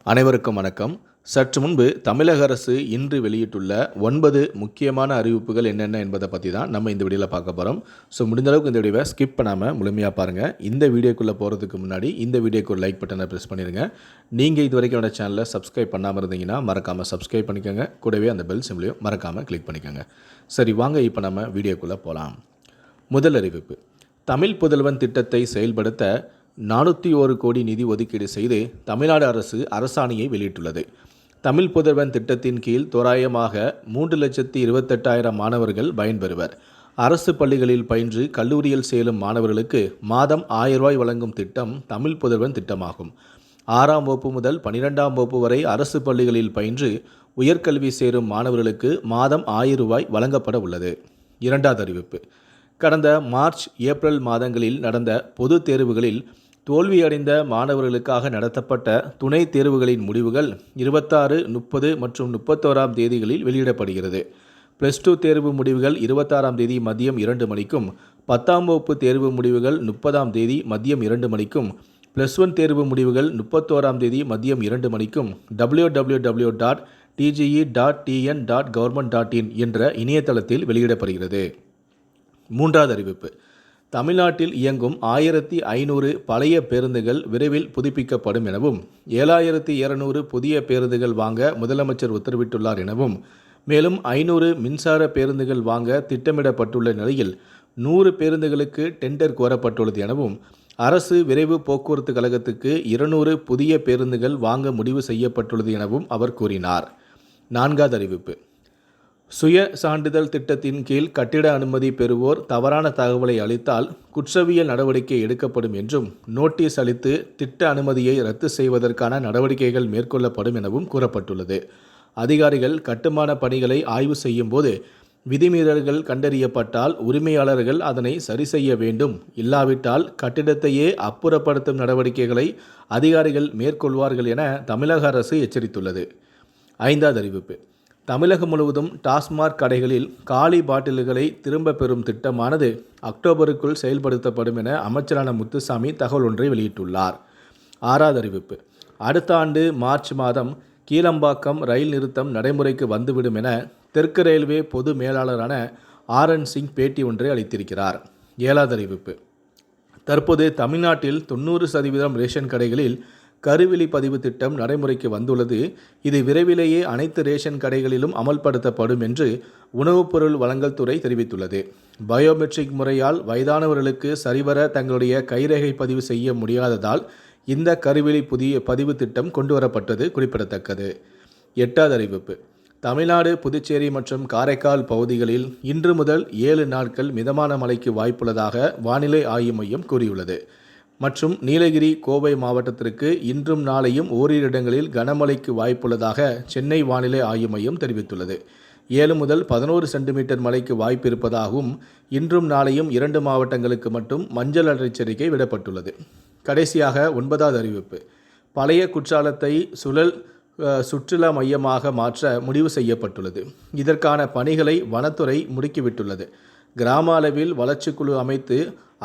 அனைவருக்கும் வணக்கம். சற்று முன்பு தமிழக அரசு இன்று வெளியிட்டுள்ள 9 முக்கியமான அறிவிப்புகள் என்னென்ன என்பதை பற்றி தான் நம்ம இந்த வீடியோவில் பார்க்க போகிறோம். முடிந்த அளவுக்கு இந்த வீடியோவை ஸ்கிப் பண்ணாமல் முழுமையாக பாருங்கள். இந்த வீடியோக்குள்ளே போகிறதுக்கு முன்னாடி இந்த வீடியோக்கு ஒரு லைக் பட்டனை ப்ரெஸ் பண்ணிடுங்க. நீங்கள் இது வரைக்கும் என்னோட சேனலை சப்ஸ்கிரைப் பண்ணாமல் இருந்தீங்கன்னா மறக்காமல் சப்ஸ்கிரைப் பண்ணிக்கோங்க. கூடவே அந்த பெல் சிம்லையும் மறக்காமல் கிளிக் பண்ணிக்கோங்க. சரி, வாங்க இப்போ நம்ம வீடியோக்குள்ளே போகலாம். முதல் அறிவிப்பு: தமிழ் புதல்வன் திட்டத்தை செயல்படுத்த 401 கோடி நிதி ஒதுக்கீடு செய்து தமிழ்நாடு அரசு அரசாணையை வெளியிட்டுள்ளது. தமிழ் புதல்வன் திட்டத்தின் கீழ் தோராயமாக 3,28,000 மாணவர்கள் பயன்பெறுவர். அரசு பள்ளிகளில் பயின்று கல்லூரியில் சேரும் மாணவர்களுக்கு மாதம் 1000 ரூபாய் வழங்கும் திட்டம் தமிழ் புதல்வன் திட்டமாகும். 6ஆம் வகுப்பு முதல் 12ஆம் வகுப்பு வரை அரசு பள்ளிகளில் பயின்று உயர்கல்வி சேரும் மாணவர்களுக்கு மாதம் 1000 ரூபாய் வழங்கப்பட உள்ளது. இரண்டாவது அறிவிப்பு: கடந்த மார்ச், ஏப்ரல் மாதங்களில் நடந்த பொதுத் தேர்வுகளில் தோல்வியடைந்த மாணவர்களுக்காக நடத்தப்பட்ட துணைத் தேர்வுகளின் முடிவுகள் 26, 30 மற்றும் 31ஆம் தேதிகளில் வெளியிடப்படுகிறது. +2 தேர்வு முடிவுகள் 26ஆம் தேதி மதியம் 2 மணிக்கும், 10ஆம் வகுப்பு தேர்வு முடிவுகள் 30ஆம் தேதி மதியம் 2 மணிக்கும், +1 தேர்வு முடிவுகள் 31ஆம் தேதி மதியம் 2 மணிக்கும் www.tge.tn.government.in என்ற இணையதளத்தில் வெளியிடப்படுகிறது. மூன்றாவது அறிவிப்பு: தமிழ்நாட்டில் இயங்கும் 1500 பழைய பேருந்துகள் விரைவில் புதுப்பிக்கப்படும் எனவும் 7200 புதிய பேருந்துகள் வாங்க முதலமைச்சர் உத்தரவிட்டுள்ளார் எனவும், மேலும் 500 மின்சார பேருந்துகள் வாங்க திட்டமிடப்பட்டுள்ள நிலையில் 100 பேருந்துகளுக்கு டெண்டர் கோரப்பட்டுள்ளது எனவும், அரசு விரைவு போக்குவரத்து கழகத்துக்கு 200 புதிய பேருந்துகள் வாங்க முடிவு செய்யப்பட்டுள்ளது எனவும் அவர் கூறினார். நான்காவது அறிவிப்பு: சுய சான்றிதழ் திட்டத்தின் கீழ் கட்டிட அனுமதி பெறுவோர் தவறான தகவலை அளித்தால் குற்றவியல் நடவடிக்கை எடுக்கப்படும் என்றும், நோட்டீஸ் அளித்து திட்ட அனுமதியை ரத்து செய்வதற்கான நடவடிக்கைகள் மேற்கொள்ளப்படும் எனவும் கூறப்பட்டுள்ளது. அதிகாரிகள் கட்டுமான பணிகளை ஆய்வு செய்யும் போது விதிமீறல்கள் கண்டறியப்பட்டால் உரிமையாளர்கள் அதனை சரி செய்ய வேண்டும். இல்லாவிட்டால் கட்டிடத்தையே அப்புறப்படுத்தும் நடவடிக்கைகளை அதிகாரிகள் மேற்கொள்வார்கள் என தமிழக அரசு எச்சரித்துள்ளது. ஐந்தாவது அறிவிப்பு: தமிழகம் முழுவதும் டாஸ்மாக் கடைகளில் காலி பாட்டில்களை திரும்ப பெறும் திட்டமானது அக்டோபருக்குள் செயல்படுத்தப்படும் என அமைச்சரான முத்துசாமி தகவல் ஒன்றை வெளியிட்டுள்ளார். ஆறாவது அறிவிப்பு: அடுத்த ஆண்டு மார்ச் மாதம் கீழம்பாக்கம் ரயில் நிறுத்தம் நடைமுறைக்கு வந்துவிடும் என தெற்கு ரயில்வே பொது மேலாளரான RN சிங் பேட்டி ஒன்றை அளித்திருக்கிறார். ஏழாவது அறிவிப்பு: தற்போது தமிழ்நாட்டில் 90% ரேஷன் கடைகளில் கருவிழி பதிவு திட்டம் நடைமுறைக்கு வந்துள்ளது. இது விரைவிலேயே அனைத்து ரேஷன் கடைகளிலும் அமல்படுத்தப்படும் என்று உணவுப் பொருள் வழங்கல் துறை தெரிவித்துள்ளது. பயோமெட்ரிக் முறையால் வயதானவர்களுக்கு சரிவர தங்களுடைய கைரேகை பதிவு செய்ய முடியாததால் இந்த கருவிழி பதிவு திட்டம் கொண்டுவரப்பட்டது குறிப்பிடத்தக்கது. எட்டாவது அறிவிப்பு: தமிழ்நாடு, புதுச்சேரி மற்றும் காரைக்கால் பகுதிகளில் இன்று முதல் 7 நாட்கள் மிதமான மழைக்கு வாய்ப்புள்ளதாக வானிலை ஆய்வு மையம் கூறியுள்ளது. மற்றும் நீலகிரி, கோவை மாவட்டத்திற்கு இன்றும் நாளையும் ஓரிரு இடங்களில் கனமழைக்கு வாய்ப்புள்ளதாக சென்னை வானிலை ஆய்வு மையம் தெரிவித்துள்ளது. 7 முதல் 11 சென்டிமீட்டர் மழைக்கு வாய்ப்பு இருப்பதாகவும், இன்றும் நாளையும் 2 மாவட்டங்களுக்கு மட்டும் மஞ்சள் எச்சரிக்கை விடப்பட்டுள்ளது. கடைசியாக 9வது அறிவிப்பு: பழைய குற்றாலத்தை சுற்றுலா மையமாக மாற்ற முடிவு செய்யப்பட்டுள்ளது. இதற்கான பணிகளை வனத்துறை முடுக்கிவிட்டுள்ளது. கிராம அளவில் வளர்ச்சிக்குழு அமைத்து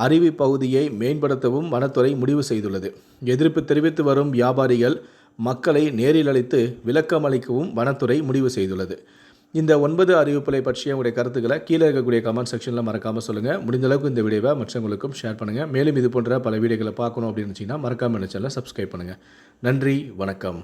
அருவி பகுதியை மேம்படுத்தவும் வனத்துறை முடிவு செய்துள்ளது. எதிர்ப்பு தெரிவித்து வரும் வியாபாரிகள் மக்களை நேரில் அழைத்து விளக்கம் அளிக்கவும் வனத்துறை முடிவு செய்துள்ளது. இந்த 9 அறிவிப்புகளை பற்றிய உங்களுடைய கருத்துக்களை கீழே இருக்கக்கூடிய கமெண்ட் செக்ஷனில் மறக்காமல் சொல்லுங்கள். முடிந்த அளவுக்கு இந்த வீடியோவை மற்றவங்களுக்கும் ஷேர் பண்ணுங்கள். மேலும் இது போன்ற பல வீடியோக்களை பார்க்கணும் அப்படின்னு நினச்சிங்கன்னா மறக்காமல் சேனலை சப்ஸ்கிரைப் பண்ணுங்கள். நன்றி, வணக்கம்.